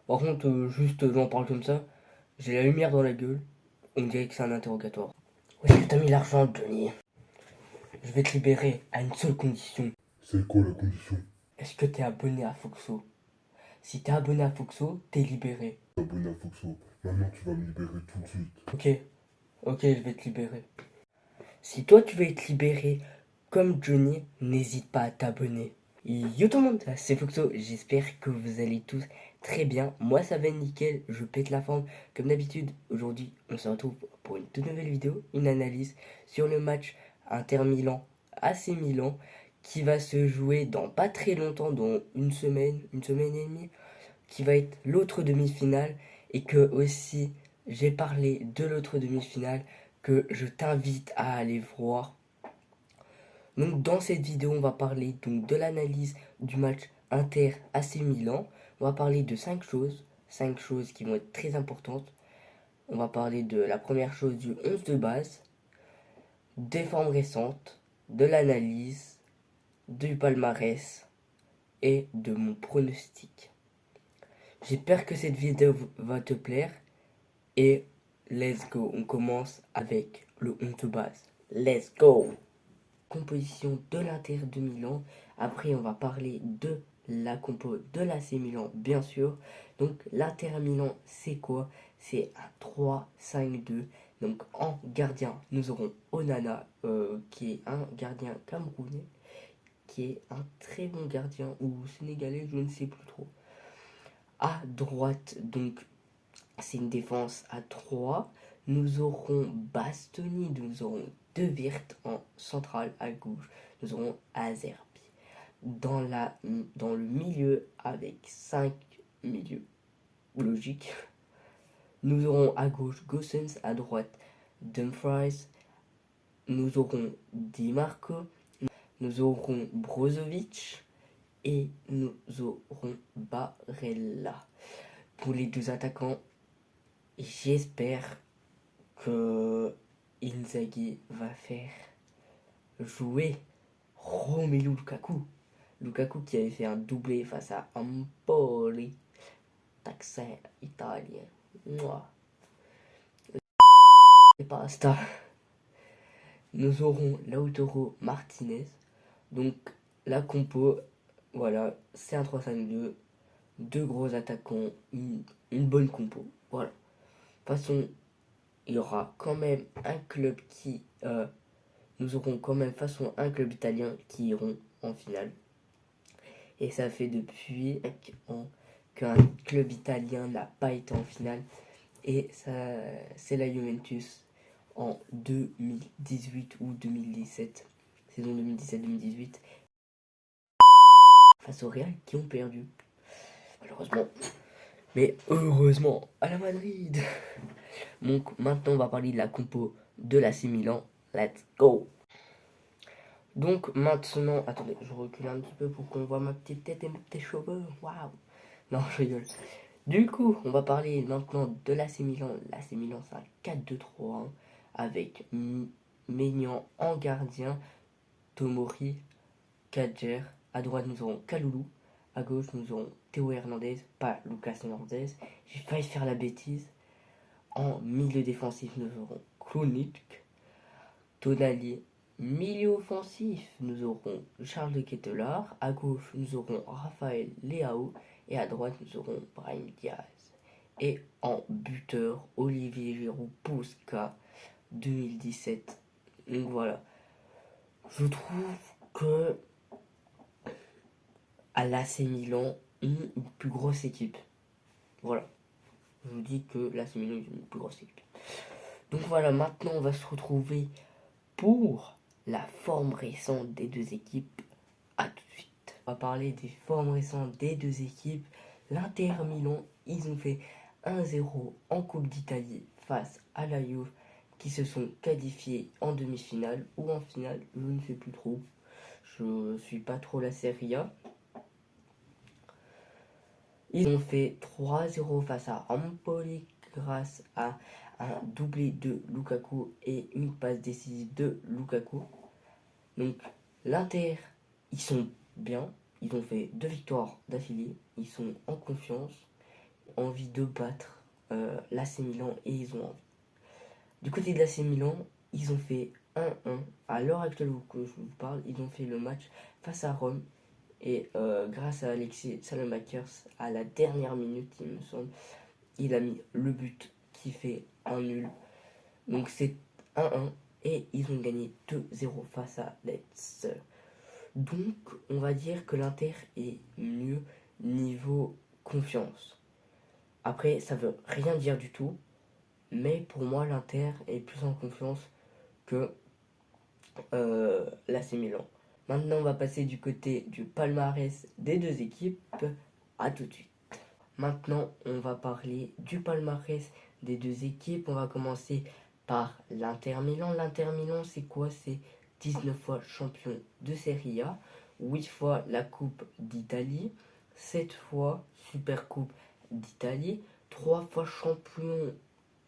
Par contre, juste j'en parle comme ça, j'ai la lumière dans la gueule, on dirait que c'est un interrogatoire. Où est-ce que t'as mis l'argent, Johnny? Je vais te libérer à une seule condition. C'est quoi la condition? Est-ce que t'es abonné à Foxo? Si t'es abonné à Foxo, t'es libéré. Abonné à Foxo. Maintenant tu vas me libérer tout de suite. Ok, ok, je vais te libérer. Si toi tu veux être libéré comme Johnny, n'hésite pas à t'abonner. Yo tout le monde, c'est Foxo, j'espère que vous allez tous très bien. Moi ça va nickel, je pète la forme comme d'habitude. Aujourd'hui on se retrouve pour une toute nouvelle vidéo, une analyse sur le match Inter Milan AC Milan qui va se jouer dans pas très longtemps, dans une semaine et demie, qui va être l'autre demi-finale et que aussi j'ai parlé de l'autre demi-finale que je t'invite à aller voir. Donc dans cette vidéo, on va parler donc de l'analyse du match Inter AC Milan. On va parler de 5 choses qui vont être très importantes. On va parler de la première chose du 11 de base, des formes récentes, de l'analyse, du palmarès et de mon pronostic. J'espère que cette vidéo va te plaire et let's go. On commence avec le 11 de base. Let's go. Composition de l'Inter de Milan. Après, on va parler de la compo de l'AC Milan, bien sûr. Donc, l'Inter Milan, c'est quoi? C'est un 3-5-2. Donc, en gardien, nous aurons Onana, qui est un gardien camerounais, qui est un très bon gardien, ou sénégalais, je ne sais plus trop. À droite, donc, c'est une défense à 3. Nous aurons Bastoni, nous aurons De Weerth en centrale à gauche. Nous aurons Azerbi dans le milieu avec 5 milieux logiques. Nous aurons à gauche Gosens, à droite Dumfries. Nous aurons Di Marco. Nous aurons Brozovic et nous aurons Barella. Pour les deux attaquants, j'espère que Inzaghi va faire jouer Romelu Lukaku. Lukaku qui avait fait un doublé face à Empoli. Accent italien. Moi. Et basta. Nous aurons Lautaro Martinez. Donc la compo, voilà, c'est un 3-5-2. Deux gros attaquants, une bonne compo. Voilà. De toute façon, il y aura quand même un club qui... nous aurons quand même façon un club italien qui iront en finale. Et ça fait depuis 5 ans qu'un club italien n'a pas été en finale. Et ça, c'est la Juventus en 2018 ou 2017. Saison 2017-2018. Face au Real qui ont perdu. Malheureusement. Mais heureusement à la Madrid. Donc maintenant on va parler de la compo de l'AC Milan. Let's go. Donc maintenant, attendez, je recule un petit peu pour qu'on voit ma petite tête et mes petits cheveux. Waouh. Non, je rigole. Du coup, on va parler maintenant de l'AC Milan. L'AC Milan, c'est un 4-2-3-1 avec Maignan en gardien, Tomori, Kadjer. À droite, nous aurons Kaloulou. À gauche, nous aurons Théo Hernandez, pas Lucas Hernandez. J'ai failli faire la bêtise. En milieu défensif, nous aurons Krunic, Tonali. Milieu offensif, nous aurons Charles de Ketelaar. À gauche, nous aurons Raphaël Leao. Et à droite, nous aurons Brahim Diaz. Et en buteur, Olivier Giroud Puskas 2017. Donc voilà. Je trouve que à l'AC Milan, une plus grosse équipe. Voilà. Je vous dis que l'AC Milan est une plus grosse équipe. Donc voilà, maintenant on va se retrouver pour la forme récente des deux équipes. A tout de suite. On va parler des formes récentes des deux équipes. L'Inter Milan, ils ont fait 1-0 en Coupe d'Italie face à la Juve qui se sont qualifiés en demi-finale ou en finale, je ne sais plus trop. Je suis pas trop la Serie A. Ils ont fait 3-0 face à Empoli grâce à un doublé de Lukaku et une passe décisive de Lukaku. Donc l'Inter, ils sont bien. Ils ont fait 2 victoires d'affilée. Ils sont en confiance. envie de battre l'AC Milan et ils ont envie. Du côté de l'AC Milan, ils ont fait 1-1. À l'heure actuelle où je vous parle, ils ont fait le match face à Rome. Et grâce à Alexis Salemakers, à la dernière minute, il me semble, il a mis le but qui fait un nul. Donc c'est 1-1 et ils ont gagné 2-0 face à Leeds. Donc on va dire que l'Inter est mieux niveau confiance. Après, ça veut rien dire du tout, mais pour moi l'Inter est plus en confiance que l'AC Milan. Maintenant, on va passer du côté du palmarès des deux équipes. À tout de suite. Maintenant, on va parler du palmarès des deux équipes. On va commencer par l'Inter Milan. L'Inter Milan, c'est quoi? C'est 19 fois champion de Serie A, 8 fois la Coupe d'Italie, 7 fois Super Coupe d'Italie, 3 fois champion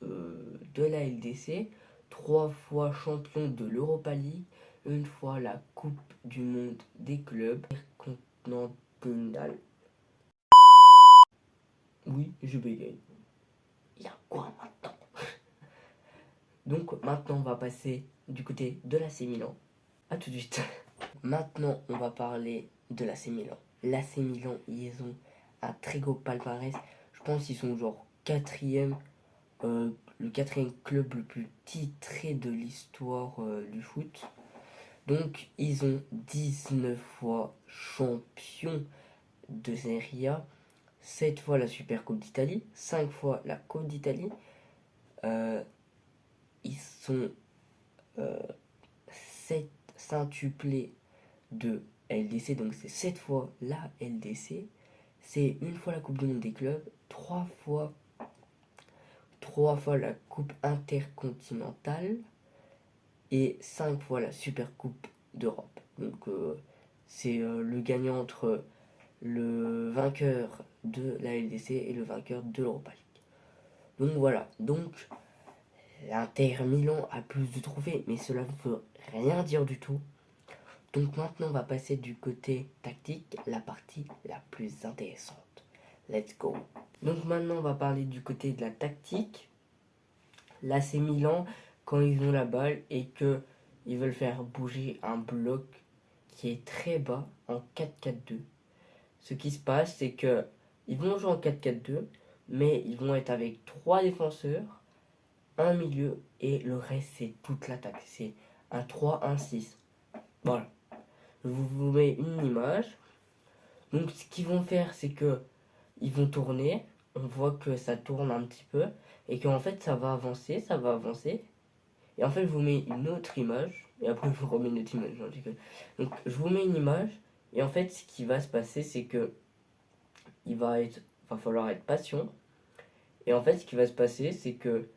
de la LDC, 3 fois champion de l'Europa League, une fois la Coupe du Monde des clubs continental. Oui, je bégaye. Il y a quoi maintenant? Donc maintenant on va passer du côté de l'AC Milan. A tout de suite. Maintenant on va parler de l'AC Milan. L'AC Milan, ils ont un très gros palmarès. Je pense qu'ils sont genre quatrième, le quatrième club le plus titré de l'histoire du foot. Donc ils ont 19 fois champion de Serie A, 7 fois la Super Coupe d'Italie, 5 fois la Coupe d'Italie. Ils sont 7 centuplés de LDC, donc c'est 7 fois la LDC. C'est une fois la Coupe du Monde des clubs, 3 fois la Coupe intercontinentale et 5 fois la Super Coupe d'Europe. Donc c'est le gagnant entre le vainqueur de la LDC et le vainqueur de l'Europa League. Donc voilà, donc l'Inter Milan a plus de trophées, mais cela ne veut rien dire du tout. Donc maintenant on va passer du côté tactique, la partie la plus intéressante. Let's go. Donc maintenant on va parler du côté de la tactique. L'AC Milan, quand ils ont la balle et que ils veulent faire bouger un bloc qui est très bas en 4-4-2, ce qui se passe c'est que ils vont jouer en 4-4-2, mais ils vont être avec 3 défenseurs, un milieu et le reste c'est toute l'attaque. C'est un 3-1-6. Voilà. Je vous mets une image. Donc ce qu'ils vont faire c'est que ils vont tourner. On voit que ça tourne un petit peu et qu'en fait ça va avancer, ça va avancer. Et en fait je vous mets une autre image et après je vous remets une autre image. Donc je vous mets une image et en fait ce qui va se passer c'est que va falloir être patient. Et en fait ce qui va se passer c'est que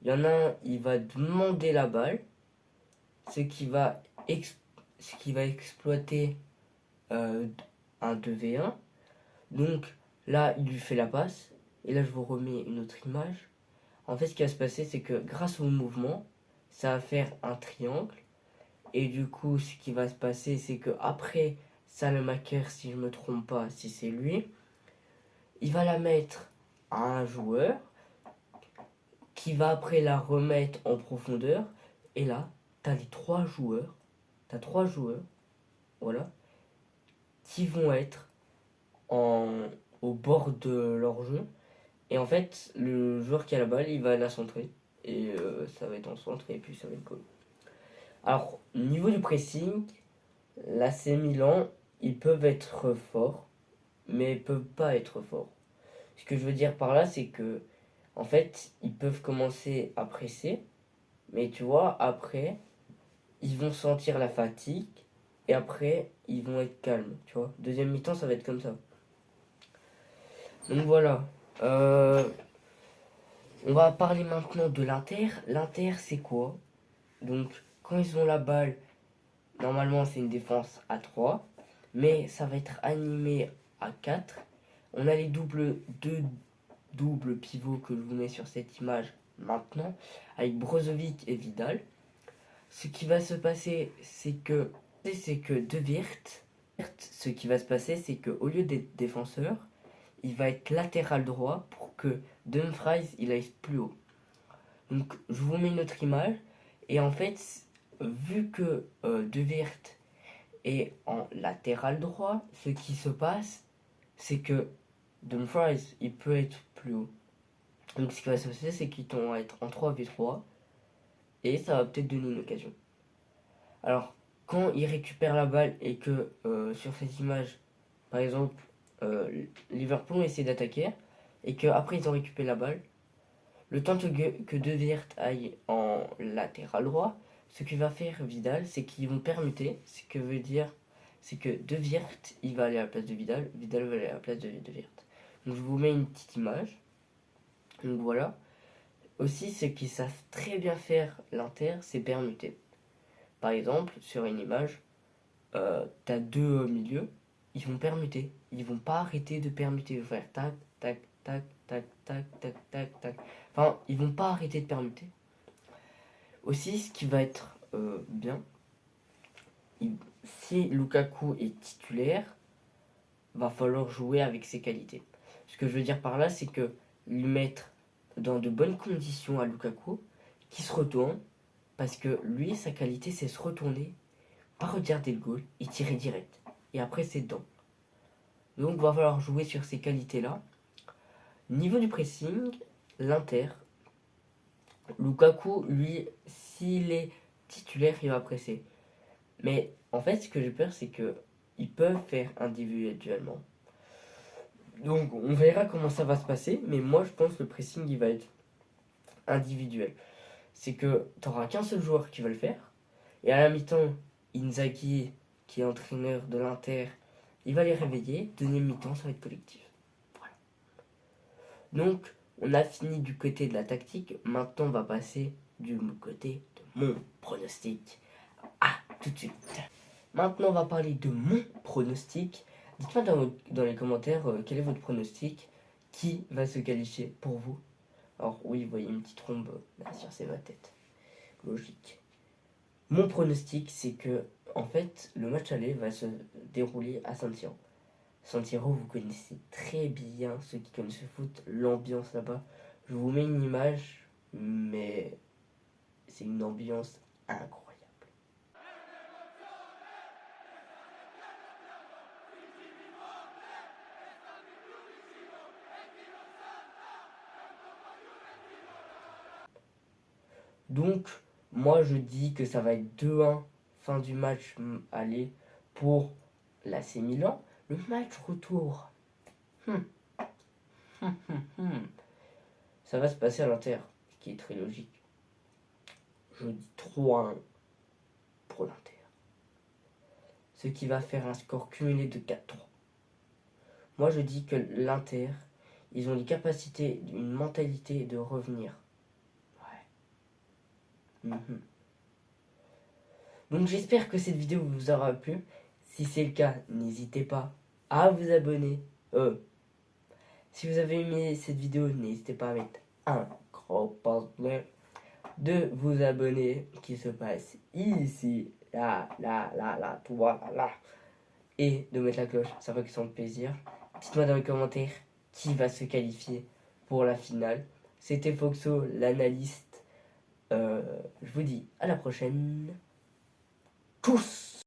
il y en a un, il va demander la balle, ce qui va exploiter un 2v1. Donc là, il lui fait la passe. Et là, je vous remets une autre image. En fait, ce qui va se passer, c'est que grâce au mouvement, ça va faire un triangle. Et du coup, ce qui va se passer, c'est que après Salamaker, si je me trompe pas, si c'est lui, il va la mettre à un joueur qui va après la remettre en profondeur. Et là, t'as les 3 joueurs. T'as 3 joueurs, voilà, qui vont être au bord de leur jeu. Et en fait, le joueur qui a la balle, il va la centrer. Et ça va être en centre et puis ça va être goal. Alors, niveau du pressing, l'AC Milan, ils peuvent être forts, mais ils peuvent pas être forts. Ce que je veux dire par là, c'est que, en fait, ils peuvent commencer à presser, mais tu vois, après, ils vont sentir la fatigue, et après, ils vont être calmes, tu vois. Deuxième mi-temps, ça va être comme ça. Donc voilà. On va parler maintenant de l'Inter. L'Inter, c'est quoi? Donc, quand ils ont la balle, normalement, c'est une défense à 3. Mais ça va être animé à 4. On a les deux doubles pivots que je vous mets sur cette image maintenant, avec Brozovic et Vidal. Ce qui va se passer, c'est que De Wirtz, ce qui va se passer, c'est qu'au lieu d'être défenseur, il va être latéral droit pour que Dumfries il aille plus haut. Donc je vous mets une autre image et en fait vu que De Weert est en latéral droit, ce qui se passe c'est que Dumfries il peut être plus haut. Donc ce qui va se passer c'est qu'ils vont être en 3v3 et ça va peut-être donner une occasion. Alors quand il récupère la balle et que sur cette image par exemple Liverpool essaie d'attaquer et qu'après ils ont récupéré la balle, le temps que De Weert aille en latéral droit, ce que va faire Vidal, c'est qu'ils vont permuter. Ce que veut dire, c'est que De Weert, il va aller à la place de Vidal, Vidal va aller à la place de Weert. Donc je vous mets une petite image. Donc voilà. Aussi, ce qu'ils savent très bien faire l'Inter, c'est permuter. Par exemple, sur une image, t'as deux milieux, ils vont permuter. Ils vont pas arrêter de permuter. Ils vont faire tac, tac, tac, tac, tac, tac, tac, tac. Enfin, ils vont pas arrêter de permuter. Aussi, ce qui va être bien, si Lukaku est titulaire, va falloir jouer avec ses qualités. Ce que je veux dire par là, c'est que lui mettre dans de bonnes conditions à Lukaku, qui se retourne, parce que lui, sa qualité, c'est se retourner, pas regarder le goal et tirer direct. Et après, c'est dedans. Donc, va falloir jouer sur ces qualités-là. Niveau du pressing, l'Inter, Lukaku, lui, s'il est titulaire, il va presser. Mais en fait, ce que j'ai peur, c'est que ils peuvent faire individuellement. Donc, on verra comment ça va se passer. Mais moi, je pense que le pressing, il va être individuel. C'est que tu n'auras qu'un seul joueur qui va le faire. Et à la mi-temps, Inzaghi, qui est entraîneur de l'Inter, il va les réveiller. Deuxième mi-temps, ça va être collectif. Voilà. Donc, on a fini du côté de la tactique. Maintenant, on va passer du côté de mon pronostic. Ah, tout de suite. Maintenant, on va parler de mon pronostic. Dites-moi dans les commentaires quel est votre pronostic. Qui va se qualifier pour vous? Alors, oui, vous voyez une petite trombe là sur ma tête. Logique. Mon pronostic, c'est que, en fait, le match aller va se dérouler à San Siro. San Siro, vous connaissez très bien, ceux qui connaissent le foot, l'ambiance là-bas. Je vous mets une image, mais c'est une ambiance incroyable. Donc, moi je dis que ça va être 2-1 fin du match aller pour l'AC Milan. Le match retour, ça va se passer à l'Inter, ce qui est très logique. Je dis 3-1 pour l'Inter. Ce qui va faire un score cumulé de 4-3. Moi je dis que l'Inter, ils ont les capacités, une mentalité de revenir. Donc j'espère que cette vidéo vous aura plu. Si c'est le cas, n'hésitez pas à vous abonner. Si vous avez aimé cette vidéo, n'hésitez pas à mettre un gros pouce bleu, de vous abonner qui se passe ici, là, voilà, et de mettre la cloche, ça va que sans plaisir. Dites-moi dans les commentaires qui va se qualifier pour la finale. C'était Foxo, l'analyste. Je vous dis à la prochaine. Tous.